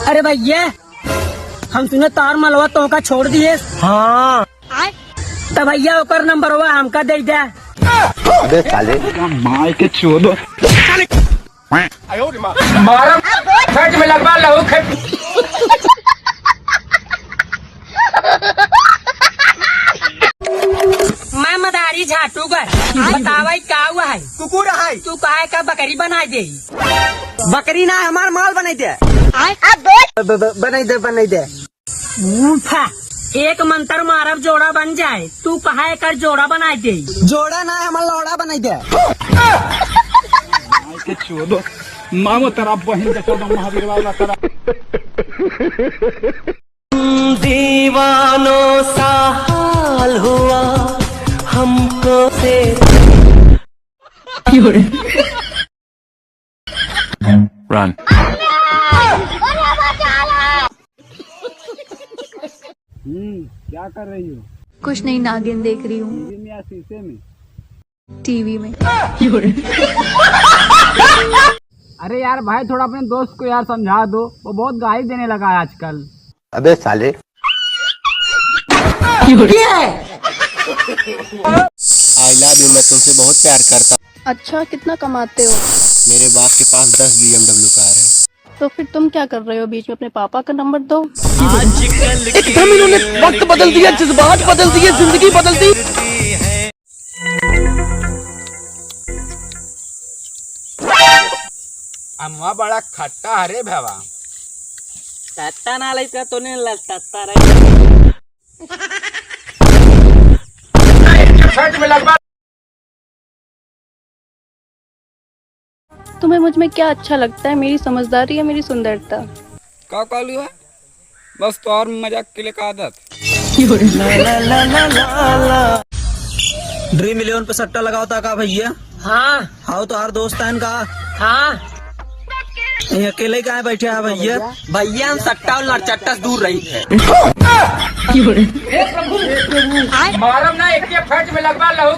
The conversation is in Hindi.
अरे भैया हम सुने तार मलवा तो का छोड़ दिए। हाँ तो भैया ओकर नंबर हुआ हमका दे दे। अबे साले मार के छोड़ो मारा फट में लगवा लहू मैं मदारी झाटू कर बतावा का हुआ है। कुकुर है तू काहे का बकरी बना दे। बकरी ना हमार माल बनाई दे बनाई दे मूर्खा, एक मंत्र मारब जोड़ा बन जाए, तू काहे कर जोड़ा बना दे। जोड़ा ना हमार लौड़ा बनाई दे के छोड़ो मामो तेरा बहन के छोड़ो महावीर वाला तेरा दीवानों सा हाल हुआ हमको से। रन क्या कर रही हो? कुछ नहीं, नागिन देख रही हूँ टीवी में या शीशे में? टीवी में। अरे यार भाई थोड़ा अपने दोस्त को यार समझा दो, वो बहुत गाली देने लगा है आजकल। अबे साले आई लव यू, मैं तुमसे बहुत प्यार करता। अच्छा, कितना कमाते हो? मेरे बाप के पास 10 BMW कार है। तो फिर तुम क्या कर रहे हो बीच में? अपने पापा का नंबर दो। एकदम इन्होंने वक्त बदल दिया, जज्बात बदल दिए, जिंदगी बदल दी। अम्मा बड़ा खट्टा हरे भवा तत्ता ना लइका तो नहीं लगता रे। फट में लगवा। तुम्हें मुझ में क्या अच्छा लगता है? मेरी समझदारी या मेरी सुंदरता? का कालू है बस तो और मजाक के लिए का आदत। ड्रीम मिलियन पे सट्टा लगाओ था का भैया? हाँ हाउ तो हर दोस्त है का? हाँ ये अकेले कहाँ बैठे हैं भैया? भैया हम सट्टा और लड़चट्टा से दूर रही है। मारम ना एक फट में लगवा लहू